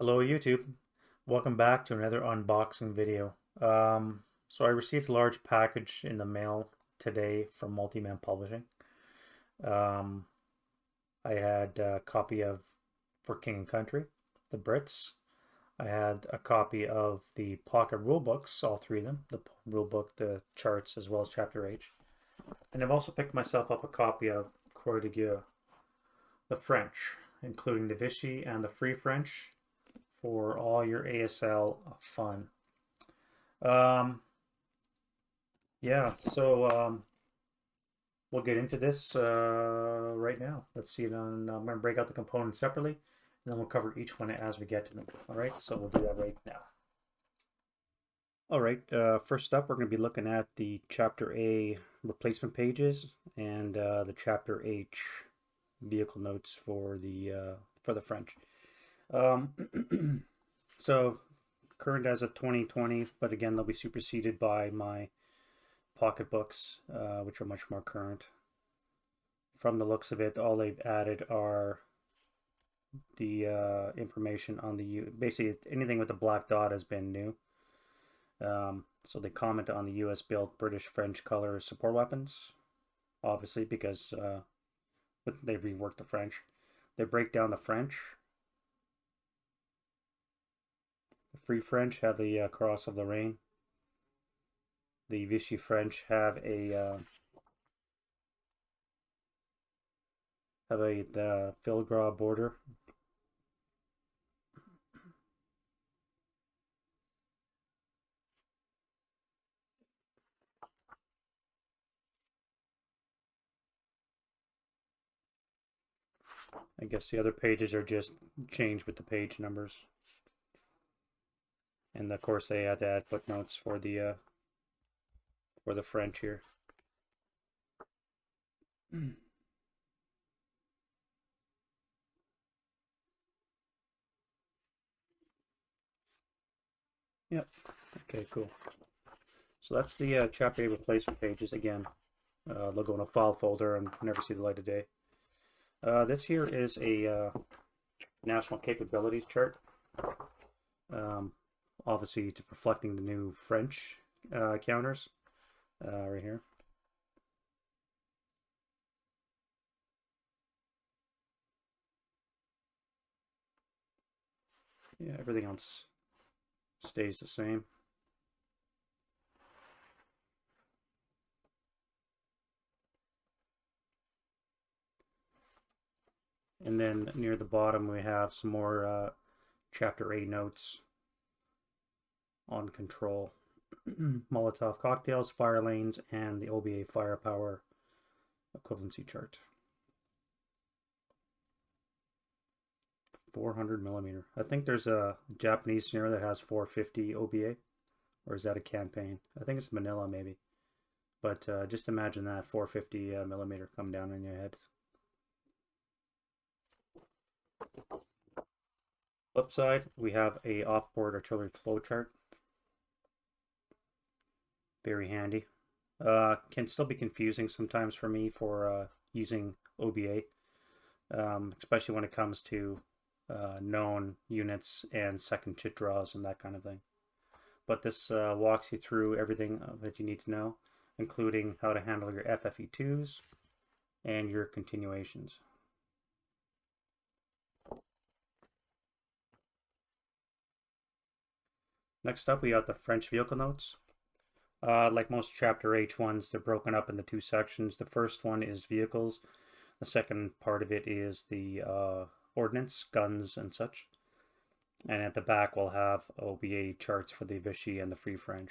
Hello YouTube, welcome back to another unboxing video. So I received a large package in the mail today from Multi-Man Publishing. Um, I had a copy of For King and Country, The Brits. I had a copy of the pocket rule books, all three of them, the rule book, the charts, as well as Chapter H. And I've also picked myself up a copy of Croix de Guerre, the French, including the Vichy and the Free French, for all your ASL fun. Um, yeah, so we'll get into this right now. Let's see, then I'm going to break out the components separately, and then we'll cover each one as we get to them. All right, so we'll do that right now. All right, first up, we're going to be looking at the Chapter A replacement pages and the Chapter H vehicle notes for the French. So current as of 2020, but again, they'll be superseded by my pocketbooks, which are much more current. From the looks of it, all they've added are the information on the basically anything with the black dot has been new. So they comment on the U.S. built British French color support weapons, obviously because they've reworked the French. They break down the French. The Free French have the Cross of Lorraine. The Vichy French have the filigree border. I guess the other pages are just changed with the page numbers. And of course they had to add footnotes for the French here. Yep. Okay, cool. So that's the Chapter A replacement pages. Again, they'll go in a file folder and never see the light of day. This here is a national capabilities chart. Obviously, to reflecting the new French counters right here. Yeah, everything else stays the same. And then near the bottom we have some more Chapter A notes on control. Molotov cocktails, fire lanes, and the OBA firepower equivalency chart. 400 millimeter. I think there's a Japanese scenario that has 450 OBA, or is that a campaign? I think it's Manila maybe. But just imagine that 450 millimeter come down on your head. Flip side, we have a off-board artillery flow chart. Very handy. Can still be confusing sometimes for me for using OBA, especially when it comes to known units and second chit draws and that kind of thing. But this walks you through everything that you need to know, including how to handle your FFE2s and your continuations. Next up, we got the French vehicle notes. Like most Chapter H ones, they're broken up into two sections. The first one is vehicles. The second part of it is the ordnance, guns, and such. And at the back, we'll have OBA charts for the Vichy and the Free French.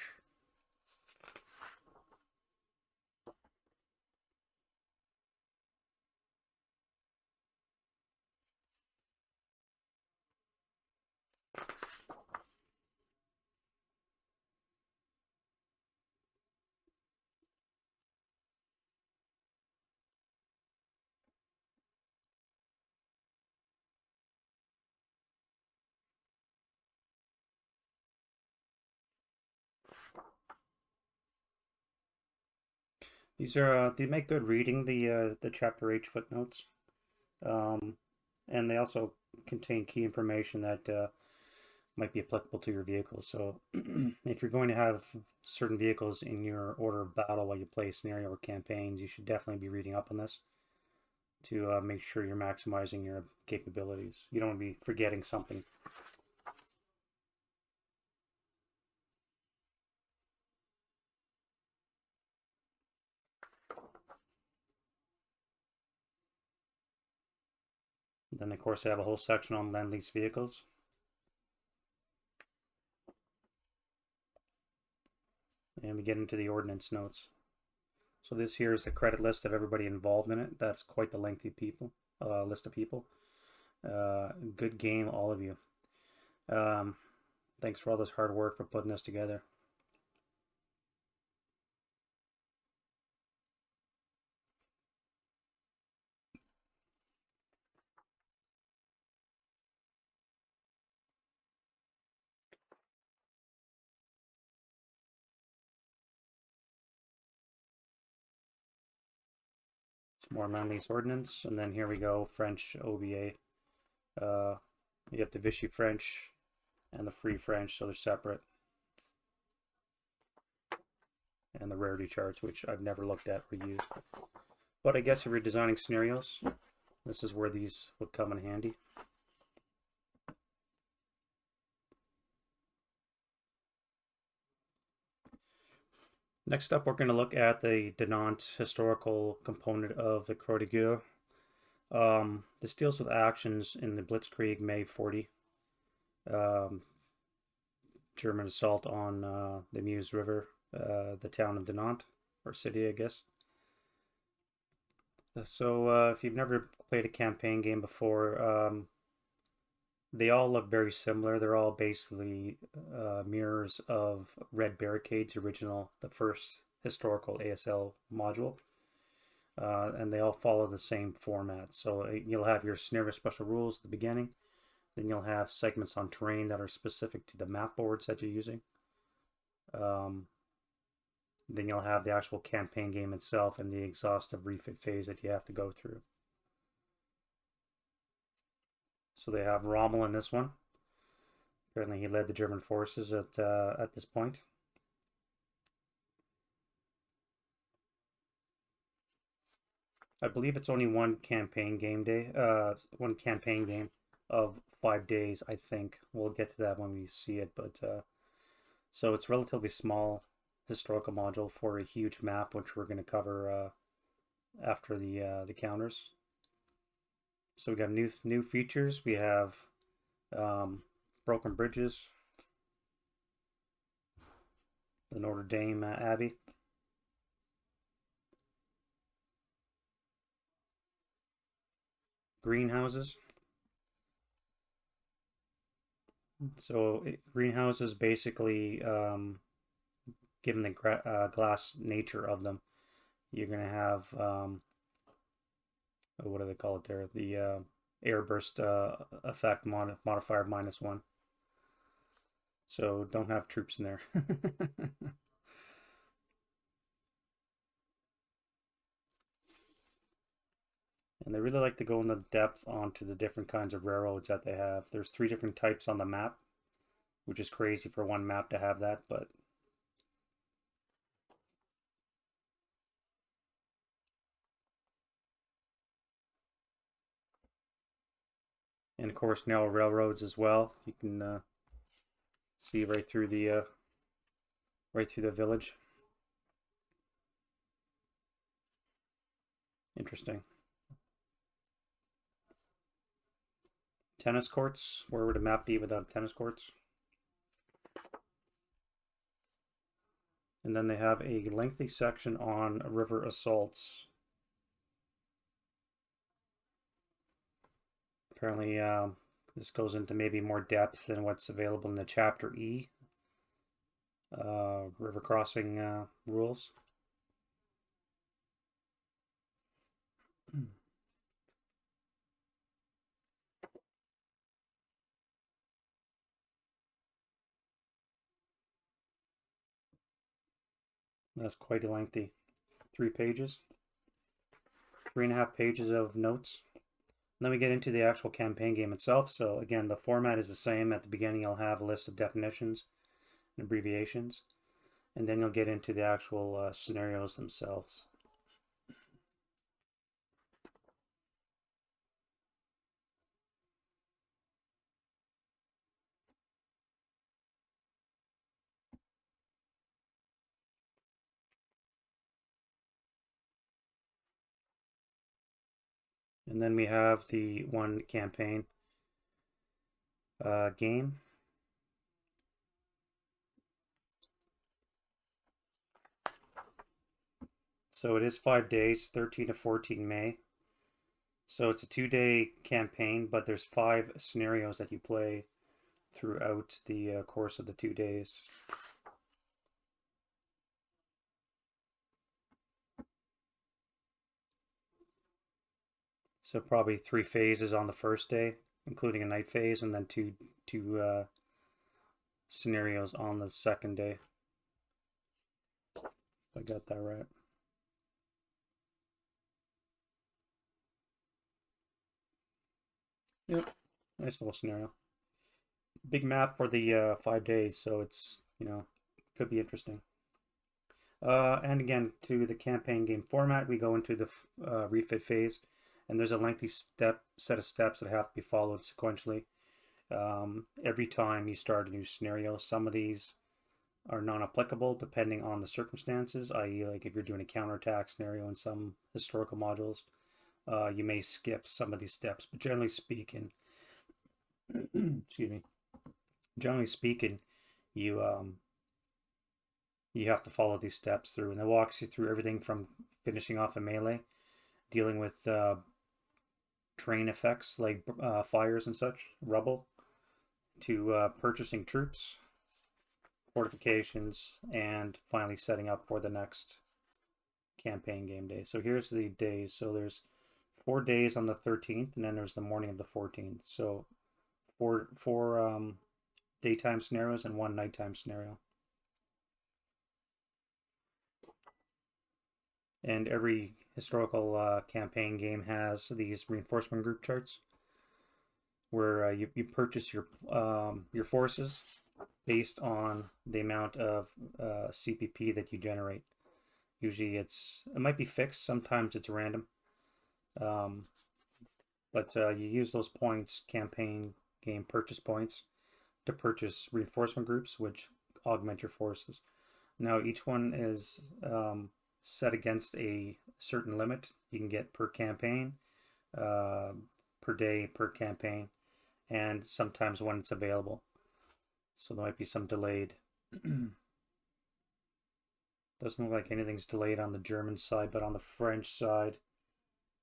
These are they make good reading, the Chapter H footnotes, and they also contain key information that might be applicable to your vehicles. So if you're going to have certain vehicles in your order of battle while you play scenario or campaigns, you should definitely be reading up on this to make sure you're maximizing your capabilities. You don't want to be forgetting something. Then, of course, I have a whole section on Lend-Lease vehicles. And we get into the ordnance notes. So this here is the credit list of everybody involved in it. That's quite the lengthy list of people. Good game, all of you. Thanks for all this hard work for putting this together. Some more Lend-Lease ordnance, and then here we go, French OBA. You have the Vichy French and the Free French, so they're separate. And the rarity charts, which I've never looked at or used. But I guess if you're designing scenarios, this is where these would come in handy. Next up, we're going to look at the Dinant historical component of the Croix de Guerre. This deals with actions in the Blitzkrieg May 40. German assault on the Meuse River, the town of Dinant, or city, I guess. So if you've never played a campaign game before, they all look very similar. They're all basically mirrors of Red Barricade's original, the first historical ASL module. And they all follow the same format. So you'll have your scenario special rules at the beginning. Then you'll have segments on terrain that are specific to the map boards that you're using. Then you'll have the actual campaign game itself and the exhaustive refit phase that you have to go through. So they have Rommel in this one. Apparently he led the German forces at this point. I believe it's only one campaign game of 5 days, I think. We'll get to that when we see it, but so it's relatively small historical module for a huge map, which we're going to cover after the counters. So we got new features. We have broken bridges, the Notre Dame Abbey, greenhouses. So greenhouses basically, given the glass nature of them, you're going to have, what do they call it there? The airburst effect modifier -1. So don't have troops in there. And they really like to go into depth onto the different kinds of railroads that they have. There's 3 different types on the map, which is crazy for one map to have that, but and of course now railroads as well. You can see right through the village. Interesting. Tennis courts. Where would a map be without tennis courts? And then they have a lengthy section on river assaults. Apparently, this goes into maybe more depth than what's available in the Chapter E river crossing rules. That's quite lengthy. 3 pages. 3.5 pages of notes. Then we get into the actual campaign game itself. So again, the format is the same. At the beginning, you'll have a list of definitions and abbreviations, and then you'll get into the actual scenarios themselves. And then we have the one campaign game. So it is 5 days, 13 to 14 May. So it's a 2-day campaign, but there's 5 scenarios that you play throughout the course of the 2 days. So probably 3 phases on the first day, including a night phase, and then two scenarios on the second day. If I got that right. Yep, nice little scenario. Big map for the 5 days, so it's, could be interesting. And again, to the campaign game format, we go into the refit phase, and there's a lengthy set of steps that have to be followed sequentially. Every time you start a new scenario, some of these are non-applicable depending on the circumstances, i.e. like if you're doing a counterattack scenario in some historical modules, you may skip some of these steps, but generally speaking, excuse me, generally speaking, you you have to follow these steps through, and it walks you through everything from finishing off a melee, dealing with terrain effects like fires and such, rubble, to purchasing troops, fortifications, and finally setting up for the next campaign game day. So here's the days. So there's 4 days on the 13th, and then there's the morning of the 14th. So four daytime scenarios and 1 nighttime scenario. And every historical campaign game has these reinforcement group charts where you purchase your forces based on the amount of CPP that you generate. Usually it might be fixed, sometimes it's random, but you use those points, campaign game purchase points, to purchase reinforcement groups, which augment your forces. Now each one is set against a certain limit you can get per campaign, per day, per campaign, and sometimes when it's available. So there might be some delayed. Doesn't look like anything's delayed on the German side, but on the French side,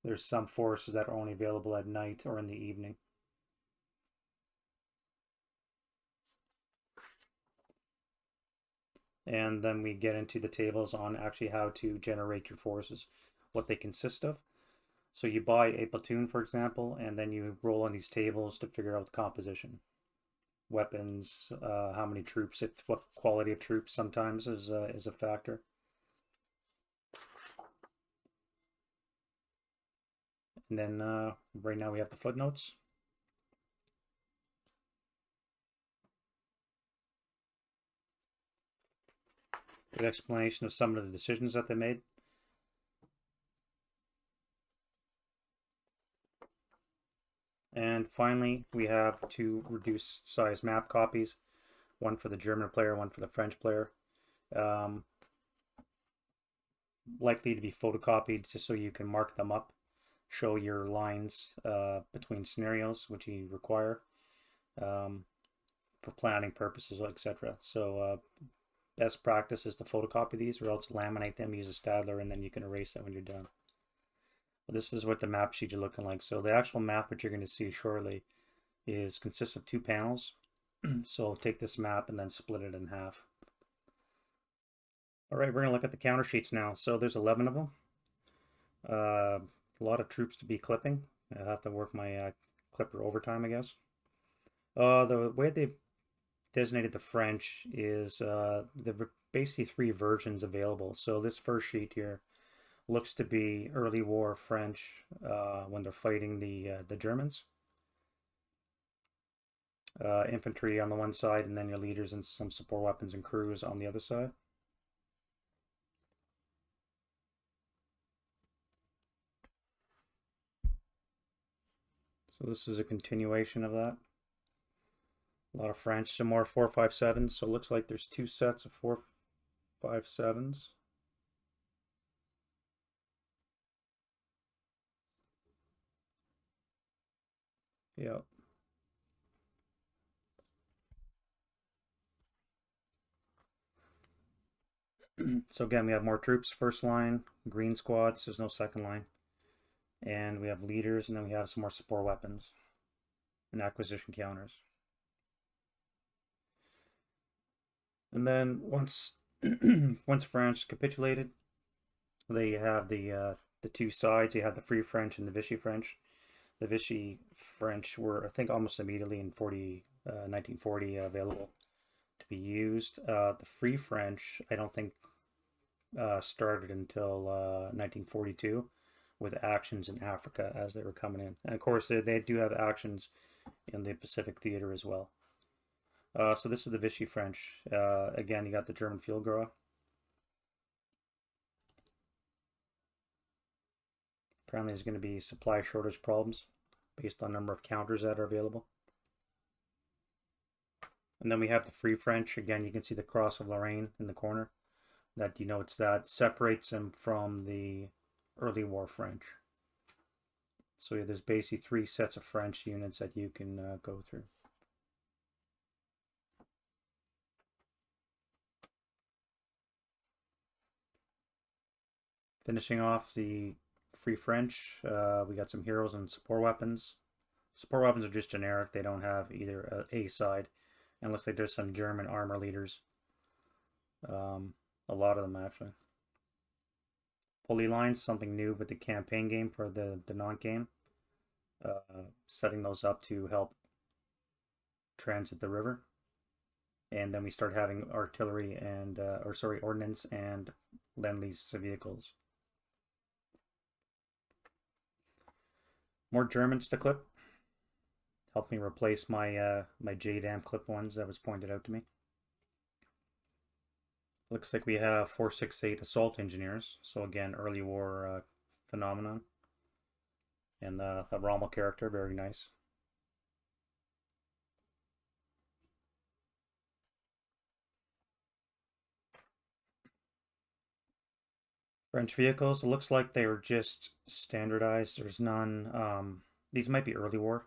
there's some forces that are only available at night or in the evening. And then we get into the tables on actually how to generate your forces, what they consist of. So you buy a platoon, for example, and then you roll on these tables to figure out the composition. Weapons, how many troops, what quality of troops sometimes is a factor. And then right now we have the footnotes. Good explanation of some of the decisions that they made. And finally, we have 2 reduced size map copies, one for the German player, one for the French player. Likely to be photocopied just so you can mark them up, show your lines between scenarios, which you require for planning purposes, etc. So best practice is to photocopy these, or else laminate them, use a Stadler, and then you can erase them when you're done. But this is what the map sheet is looking like. So the actual map, which you're going to see shortly, consists of 2 panels. So take this map and then split it in half. All right, we're going to look at the counter sheets now. So there's 11 of them. A lot of troops to be clipping. I have to work my clipper overtime, I guess. The way they've designated the French is there are basically 3 versions available. So this first sheet here Looks to be early war French when they're fighting the Germans. Infantry on the one side, and then your leaders and some support weapons and crews on the other side. So this is a continuation of that. A lot of French, some more 4.57s. So it looks like there's two sets of 4.57s. Yeah. So again, we have more troops. First line, green squads. There's no second line. And we have leaders, and then we have some more support weapons and acquisition counters. And then once once France capitulated, they have the two sides. You have the Free French and the Vichy French. The Vichy French were, I think, almost immediately in 1940 available to be used. The Free French, I don't think, started until 1942 with actions in Africa as they were coming in. And of course, they do have actions in the Pacific Theater as well. So this is the Vichy French. Again, you got the German field Gras. Apparently there's going to be supply shortage problems based on number of counters that are available. And then we have the Free French. Again, you can see the Cross of Lorraine in the corner. That denotes that, separates them from the early war French. So there's basically three sets of French units that you can go through. Finishing off the Free French, we got some heroes and support weapons. Support weapons are just generic. They don't have either a side. And looks like there's some German armor leaders. A lot of them, actually. Pulley lines, something new with the campaign game for the Dinant game. Setting those up to help transit the river. And then we start having artillery and, ordnance and Lend-Lease vehicles. More Germans to clip. Help me replace my my JDAM clip ones that was pointed out to me. Looks like we have 468 assault engineers. So again, early war phenomenon. And the Rommel character, very nice. French vehicles, it looks like they were just standardized. There's none. These might be early war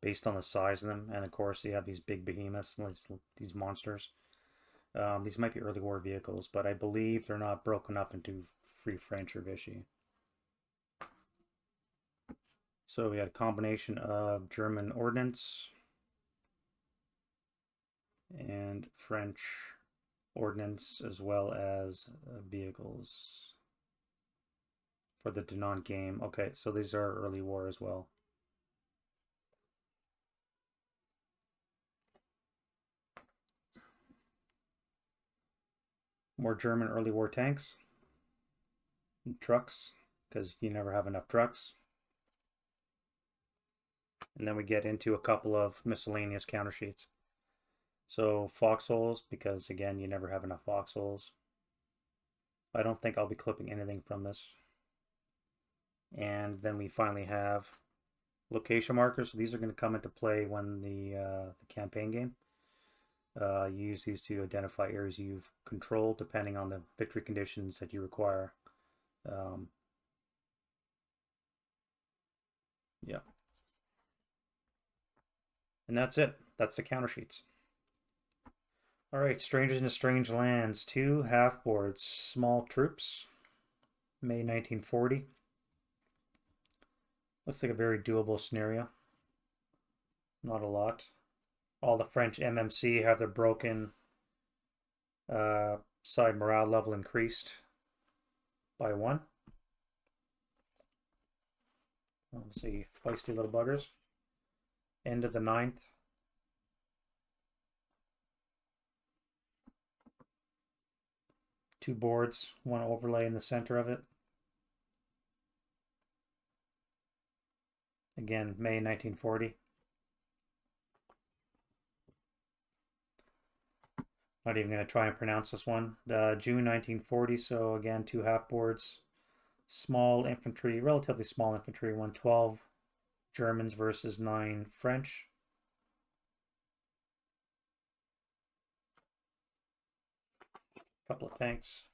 based on the size of them. And of course, you have these big behemoths, these monsters. These might be early war vehicles, but I believe they're not broken up into Free French or Vichy. So we had a combination of German ordnance and French ordnance, as well as vehicles for the Dinant game. Okay, so these are early war as well. More German early war tanks, trucks, because you never have enough trucks. And then we get into a couple of miscellaneous counter sheets. So foxholes, because again, you never have enough foxholes. I don't think I'll be clipping anything from this. And then we finally have location markers. So these are going to come into play when the campaign game. Use these to identify areas you've controlled depending on the victory conditions that you require. Yeah. And that's it. That's the counter sheets. All right, Strangers in a Strange Lands, 2 half-boards, small troops, May 1940. Looks like a very doable scenario. Not a lot. All the French MMC have their broken side morale level increased by 1. Let's see, feisty little buggers. End of the 9th. Two boards, one overlay in the center of it. Again, May 1940. Not even going to try and pronounce this one. June 1940, so again, 2 half boards. Small infantry, relatively small infantry, 112 Germans versus 9 French. Couple of tanks.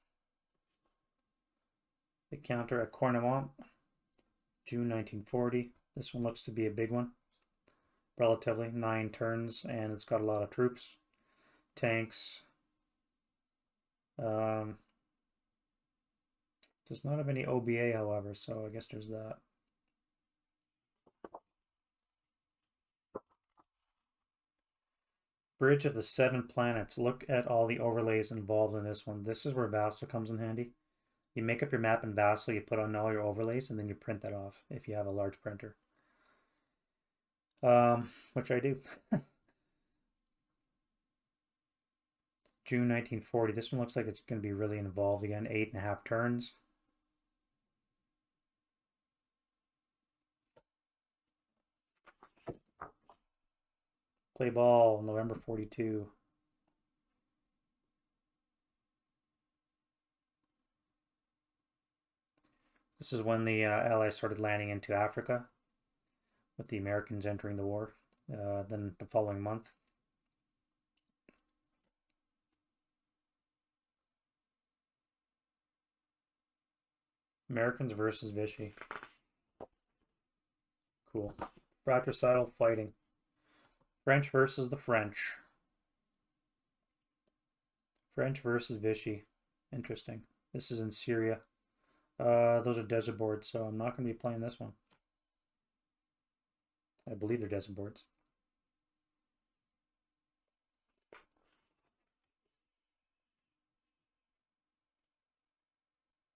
The counter at Cornouailles, June 1940. This one looks to be a big one. Relatively, 9 turns, and it's got a lot of troops. Tanks. Does not have any OBA, however, so I guess there's that. Bridge of the 7 planets. Look at all the overlays involved in this one. This is where Vassal comes in handy. You make up your map in Vassal, you put on all your overlays, and then you print that off if you have a large printer. Which I do. June 1940. This one looks like it's going to be really involved again. 8.5 turns. Play ball, November 42. This is when the Allies started landing into Africa, with the Americans entering the war. Then the following month. Americans versus Vichy. Cool. Fratricidal fighting. French versus the French. French versus Vichy. Interesting. This is in Syria. Those are desert boards, so I'm not going to be playing this one. I believe they're desert boards.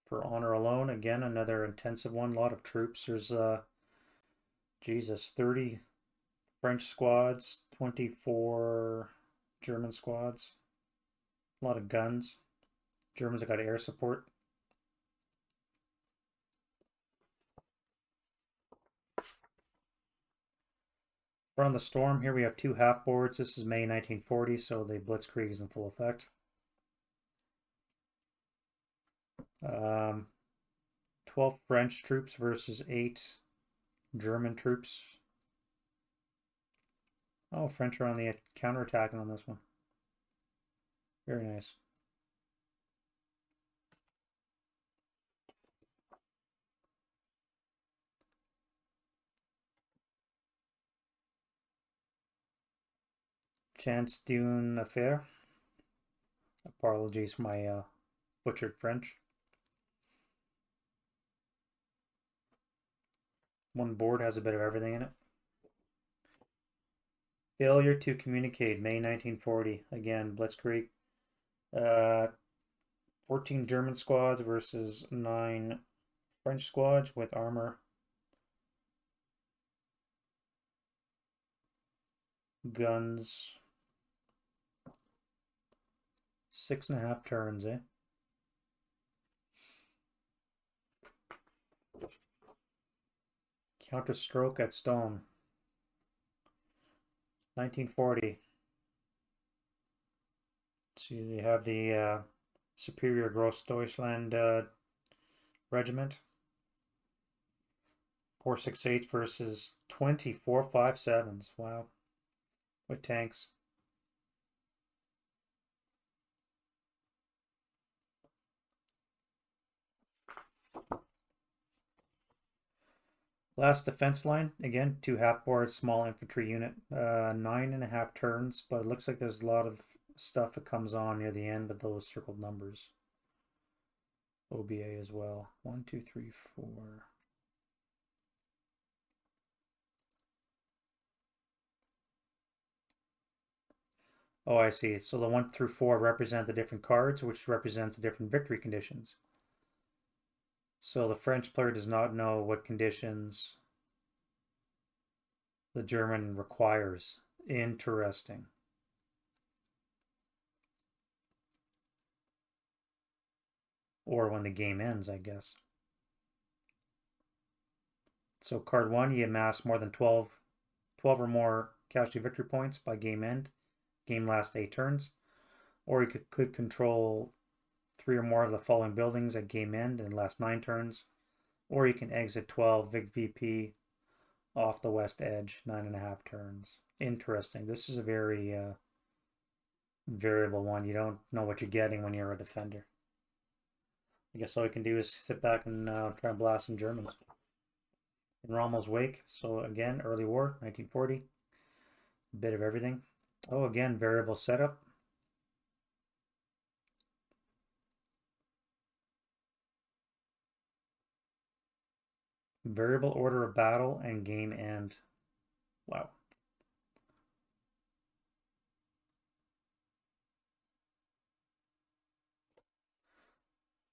For honor alone, again, another intensive one. A lot of troops. There's, Jesus, 30 French squads, 24 German squads. A lot of guns. Germans have got air support. From the Storm, here we have 2 half boards. This is May 1940, so the Blitzkrieg is in full effect. 12 French troops versus 8 German troops. Oh, French are on the counterattacking on this one. Very nice. Chance d'une affaire. Apologies for my butchered French. One board has a bit of everything in it. Failure to communicate, May 1940. Again, Blitzkrieg. 14 German squads versus 9 French squads with armor. Guns. 6.5 turns, eh? Counterstroke at Stone. 1940. See, they have the Superior Großdeutschland Regiment. 468 versus 2457s. Wow. With tanks. Last defense line, again, 2 half boards, small infantry unit, 9.5 turns, but it looks like there's a lot of stuff that comes on near the end of those circled numbers. OBA as well. 1, 2, 3, 4. Oh, I see. So the 1 through 4 represent the different cards, which represents the different victory conditions. So the French player does not know what conditions the German requires. Interesting. Or when the game ends, I guess. So card 1, you amass more than 12 or more casualty victory points by game end. Game lasts 8 turns. Or you could control 3 or more of the following buildings at game end and last 9 turns. Or you can exit 12 VP off the west edge, 9.5 turns. Interesting. This is a very variable one. You don't know what you're getting when you're a defender. I guess all you can do is sit back and try and blast some Germans. In Rommel's wake, so again, early war, 1940. A bit of everything. Oh, again, variable setup. Variable order of battle and game end. Wow.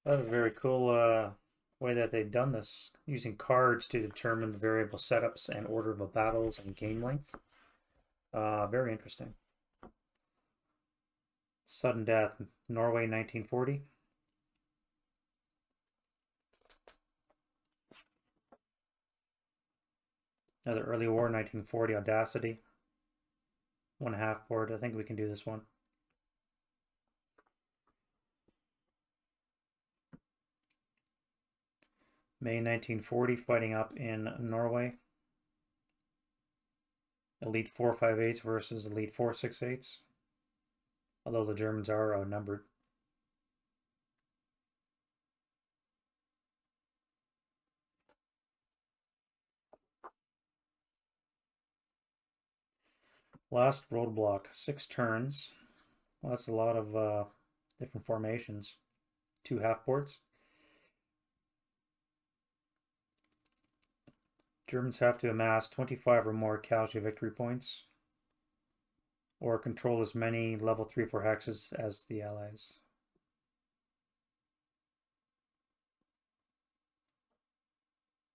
That's a very cool way that they've done this, using cards to determine the variable setups and order of battles and game length. Very interesting. Sudden death, Norway, 1940. Another early war, 1940, Audacity. 1.5 board. I think we can do this one. May 1940, fighting up in Norway. Elite 458s versus Elite 468s. Although the Germans are outnumbered. Last roadblock, 6 turns. Well, that's a lot of different formations. 2 half boards. Germans have to amass 25 or more casualty victory points, or control as many level 3 or 4 hexes as the Allies.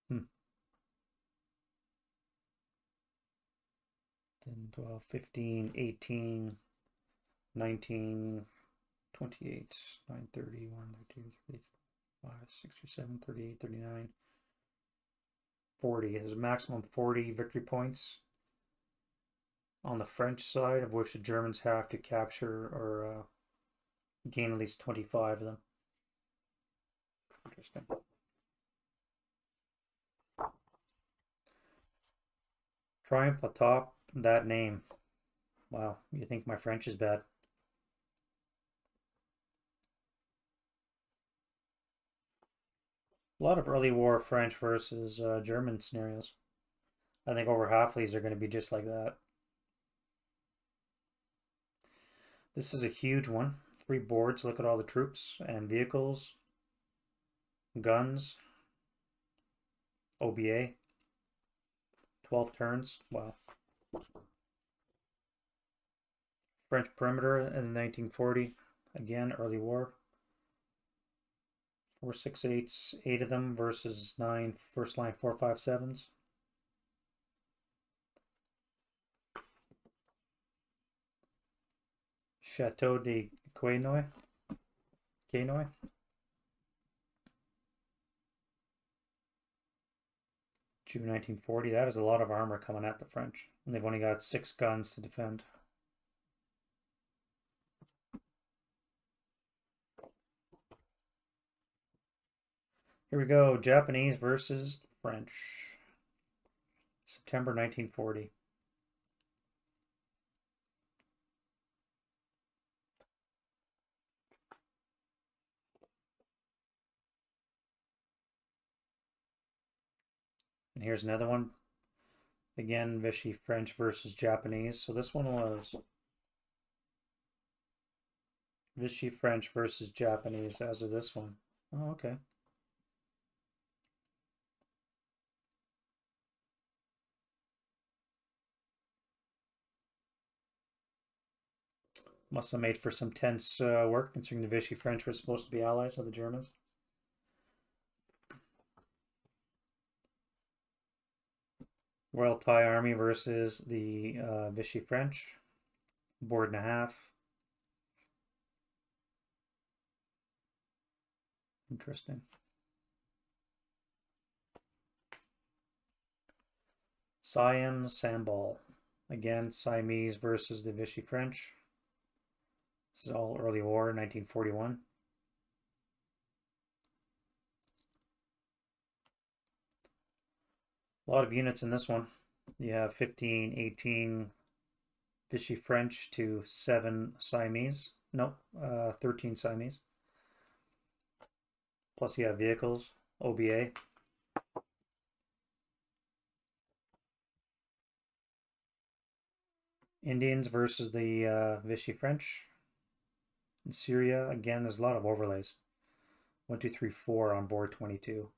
Hmm. 10, 12, 15, 18, 19, 28, 9, 30, 1, 2, 3, 4, 5, 6, 7, 38, 39, 40. There's a maximum 40 victory points on the French side, of which the Germans have to capture or gain at least 25 of them. Interesting. Triumph atop that name. Wow, you think my French is bad? A lot of early war French versus German scenarios. I think over half of these are going to be just like that. This is a huge one. 3 boards. Look at all the troops and vehicles, guns, OBA. 12 turns. Wow. French perimeter in 1940. Again, early war. 468s, 8 of them versus 9 first line 457s. Chateau de Quesnoy. Quesnoy. June 1940. That is a lot of armor coming at the French. And they've only got 6 guns to defend. Here we go. Japanese versus French. September 1940. And here's another one. Again, Vichy French versus Japanese. So this one was Vichy French versus Japanese as of this one. Oh, okay. Must have made for some tense work, considering the Vichy French were supposed to be allies of the Germans. Royal Thai Army versus the Vichy French. Board and a half. Interesting. Siam Sambal. Again, Siamese versus the Vichy French. This is all early war, 1941. A lot of units in this one. You have 15, 18 Vichy French to 7 Siamese. No, 13 Siamese. Plus you have vehicles, OBA. Indians versus the Vichy French. In Syria, again, there's a lot of overlays. 1, 2, 3, 4 on board 22.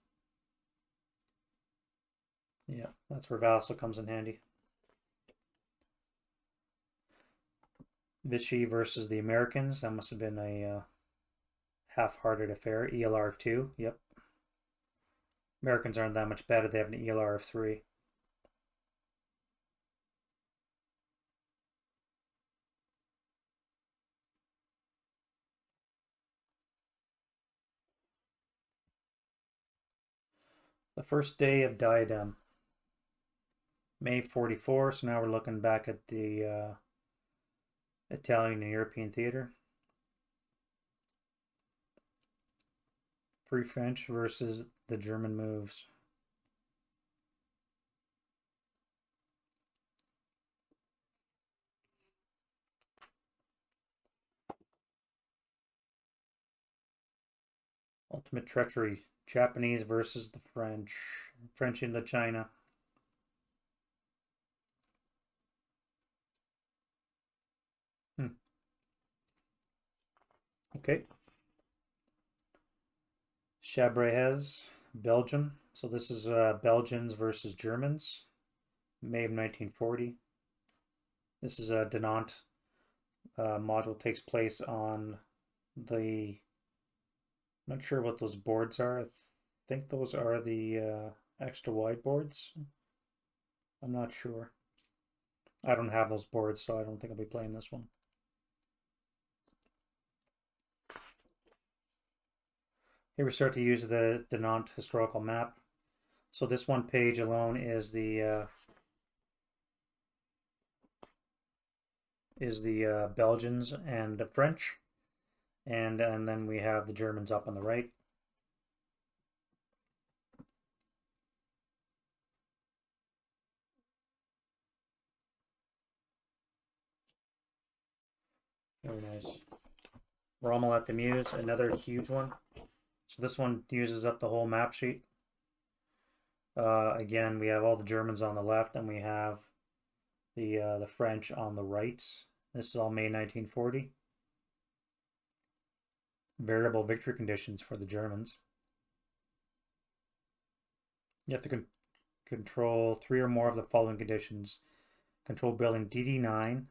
Yeah, that's where Vassal comes in handy. Vichy versus the Americans. That must have been a half-hearted affair. ELR of 2. Yep. Americans aren't that much better. They have an ELR of 3. The first day of Diadem. May 44. So now we're looking back at the Italian and European theater. Free French versus the German moves. Ultimate Treachery. Japanese versus the French. French into China. Okay. Chabrez, Belgium. So this is Belgians versus Germans. May of 1940. This is a Dinant module. Takes place on the... I'm not sure what those boards are. I think those are the extra wide boards. I'm not sure. I don't have those boards, so I don't think I'll be playing this one. Here we start to use the Dinant historical map. So this one page alone is the Belgians and the French, and then we have the Germans up on the right. Very nice. Rommel at the Meuse, another huge one. So this one uses up the whole map sheet. Again, we have all the Germans on the left, and we have the French on the right. This is all May 1940. Variable victory conditions for the Germans. You have to control 3 or more of the following conditions. Control building DD9,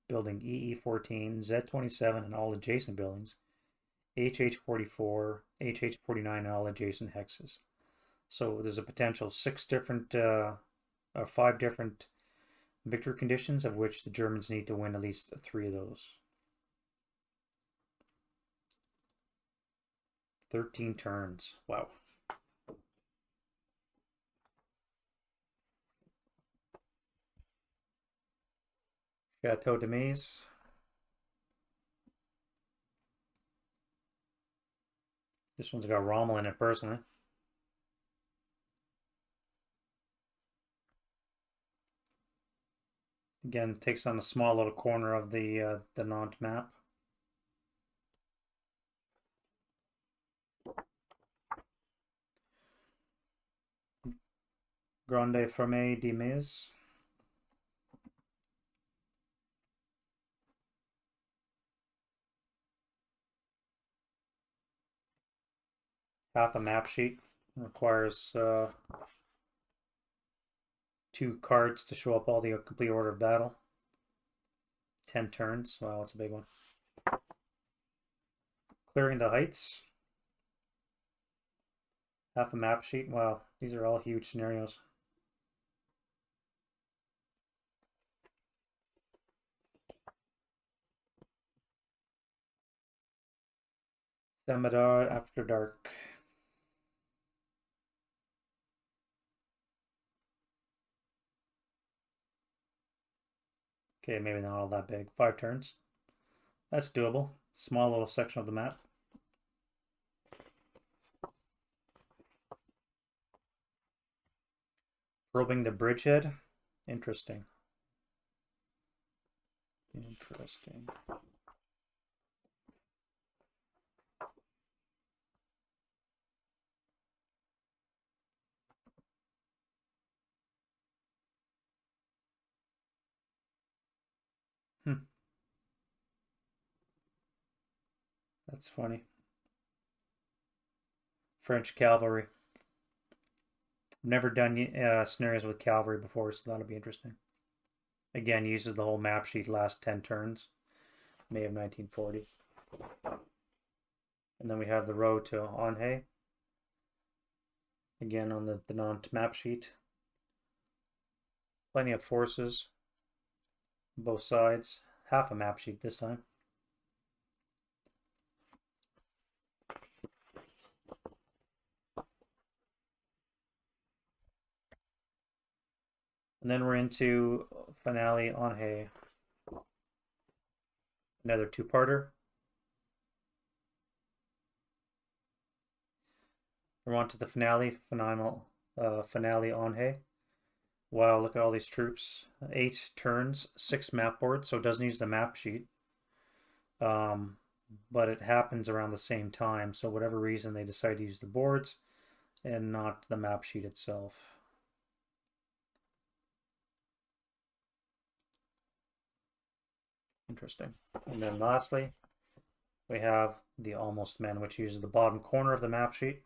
building EE14, Z27, and all adjacent buildings, HH44, HH49, and all adjacent hexes. So there's a potential 6 different or 5 different victory conditions, of which the Germans need to win at least 3 of those. 13 turns. Wow. Chateau de Meuse. This one's got Rommel in it personally. Again, takes on a small little corner of the Nantes map. Grande Ferme de Meuse. Half a map sheet. Requires 2 cards to show up all the complete order of battle. 10 turns. Wow, that's a big one. Clearing the Heights. Half a map sheet. Wow, these are all huge scenarios. Thermidor After Dark. Okay, maybe not all that big. 5 turns. That's doable. Small little section of the map. Probing the bridgehead. Interesting. Interesting. Hmm. That's funny. French cavalry. Never done scenarios with cavalry before, so that'll be interesting. Again, uses the whole map sheet last 10 turns. May of 1940. And then we have the road to Onhay. Again on the Dinant map sheet. Plenty of forces. Both sides. Half a map sheet this time. And then we're into finale Onhay. Another two-parter. We're on to the finale Onhay. Wow, look at all these troops. 8 turns, 6 map boards, so it doesn't use the map sheet. But it happens around the same time, so whatever reason they decide to use the boards and not the map sheet itself. Interesting. And then lastly, we have the Almost Men, which uses the bottom corner of the map sheet.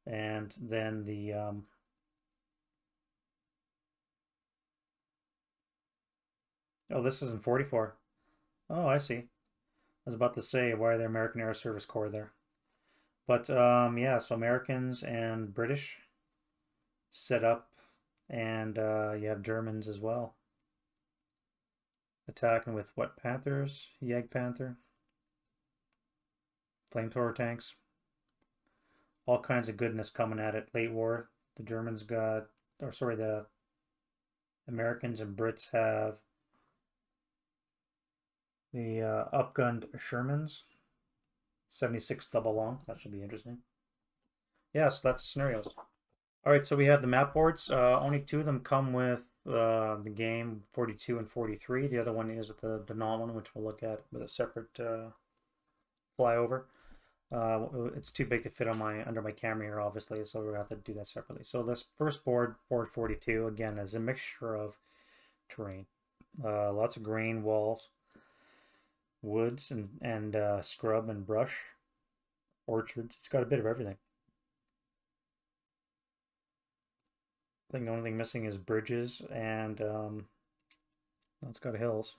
And then the oh, this is in 44. Oh, I see. I was about to say, why are there American Air Service Corps there? But yeah, so Americans and British set up, and you have Germans as well. Attacking with what? Panthers? Jagdpanther? Flamethrower tanks? All kinds of goodness coming at it. Late war, the Germans got, or sorry, the Americans and Brits have the upgunned Shermans. 76 double long. That should be interesting. Yeah, so that's scenarios. All right, so we have the map boards. Only 2 of them come with the game, 42 and 43. The other one is the Dinant one, which we'll look at with a separate flyover. It's too big to fit on my under my camera here, obviously, so we're gonna have to do that separately. So this first board, board 42, again, is a mixture of terrain. Lots of grain walls, woods, and scrub and brush, orchards. It's got a bit of everything. I think the only thing missing is bridges, and it's got hills.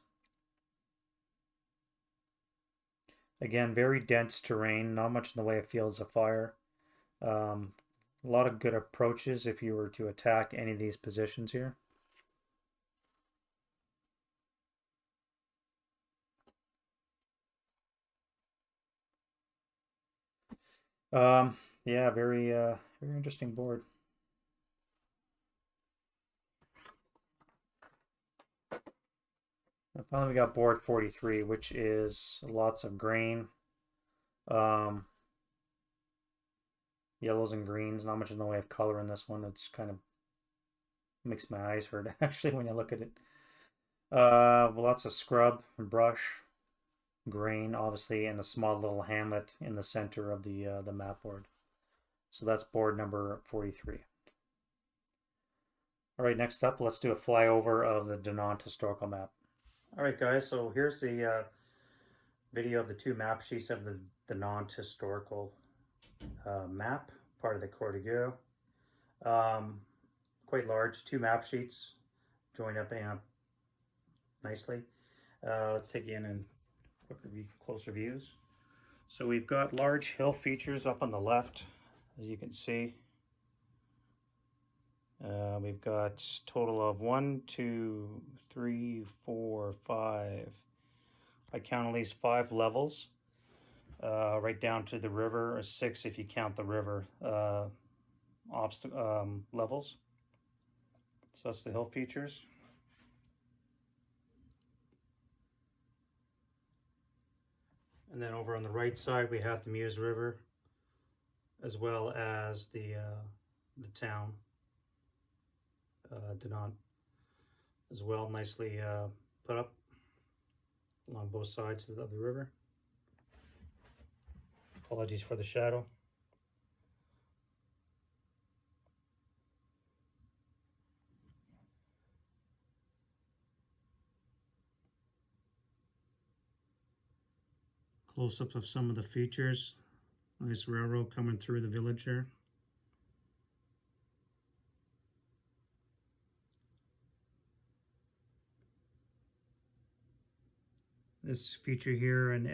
Again, very dense terrain, not much in the way of fields of fire. A lot of good approaches if you were to attack any of these positions here. Yeah, very interesting board. And finally, we got board 43, which is lots of grain, um, yellows and greens. Not much in the way of color in this one. It's kind of makes my eyes hurt actually when you look at it. Lots of scrub and brush, grain, obviously, and a small little hamlet in the center of the map board. So that's board number 43. All right, next up, let's do a flyover of the Dinant historical map. All right, guys, so here's the video of the 2 map sheets of the Dinant historical map, part of the Croix de Guerre. Quite large, 2 map sheets joined up nicely. Let's take you in and closer views. So we've got large hill features up on the left, as you can see. We've got total of 1, 2, 3, 4, 5. I count at least 5 levels, right down to the river, or 6 if you count the river levels. So that's the hill features. And then over on the right side we have the Meuse River, as well as the town, Dinant, as well, nicely put up along both sides of the river. Apologies for the shadow. Close-ups of some of the features. Nice railroad coming through the village there. This feature here, an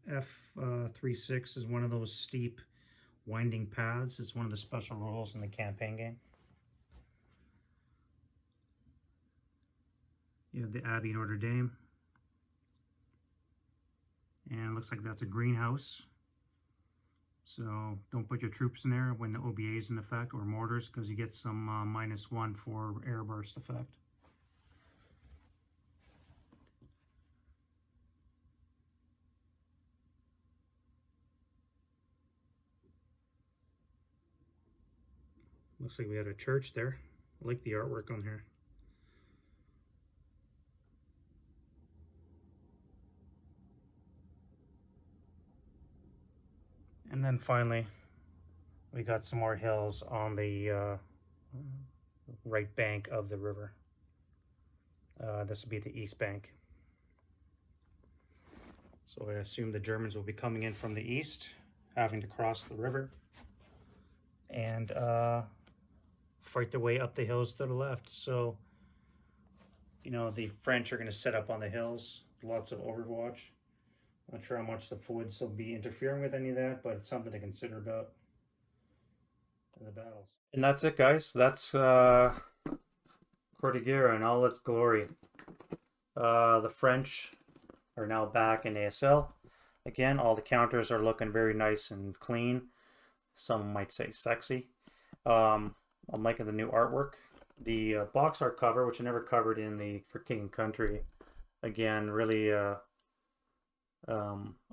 F36, is one of those steep winding paths. It's one of the special rules in the campaign game. You have the Abbey Notre Dame. And it looks like that's a greenhouse. So don't put your troops in there when the OBA is in effect, or mortars, because you get some -1 for airburst effect. Looks like we had a church there. I like the artwork on here. And then finally, we got some more hills on the right bank of the river. This would be the east bank. So I assume the Germans will be coming in from the east, having to cross the river, and fight their way up the hills to the left. So, you know, the French are going to set up on the hills, lots of overwatch. Not sure how much the Foods will be interfering with any of that, but it's something to consider about in the battles. And that's it, guys. That's Croix de Guerre in all its glory. The French are now back in ASL. Again, all the counters are looking very nice and clean. Some might say sexy. I'm liking the new artwork. The box art cover, which I never covered in the For King and Country, again, really, I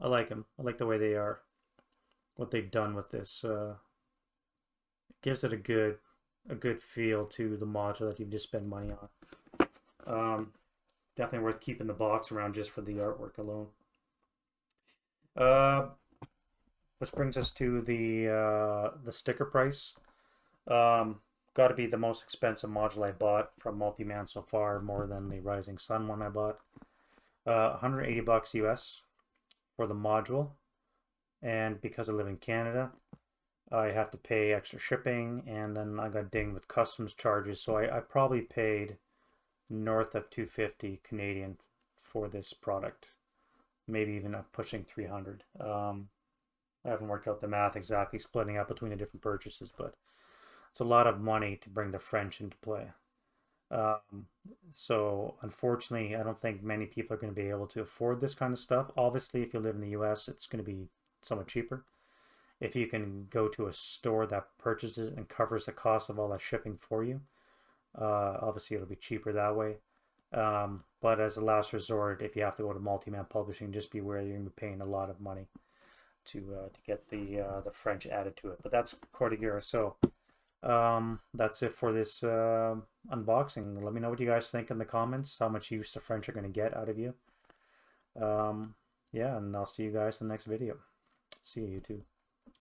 like them. I like the way they are. What they've done with this gives it a good feel to the module that you've just spent money on. Definitely worth keeping the box around just for the artwork alone. Which brings us to the sticker price. Got to be the most expensive module I bought from Multiman so far, more than the Rising Sun one I bought. $180 US for the module, and because I live in Canada, I have to pay extra shipping, and then I got dinged with customs charges, so I probably paid north of 250 Canadian for this product, maybe even pushing 300. I haven't worked out the math exactly, splitting up between the different purchases, but it's a lot of money to bring the French into play. So unfortunately, I don't think many people are going to be able to afford this kind of stuff. Obviously, if you live in the US, it's going to be somewhat cheaper. If you can go to a store that purchases and covers the cost of all that shipping for you, obviously it'll be cheaper that way. But as a last resort, if you have to go to Multi-Man Publishing, just be aware you're going to be paying a lot of money to get the French added to it. But that's Croix de Guerre. So that's it for this unboxing. Let me know what you guys think in the comments, how much use the French are going to get out of you. Yeah, and I'll see you guys in the next video. See you, YouTube.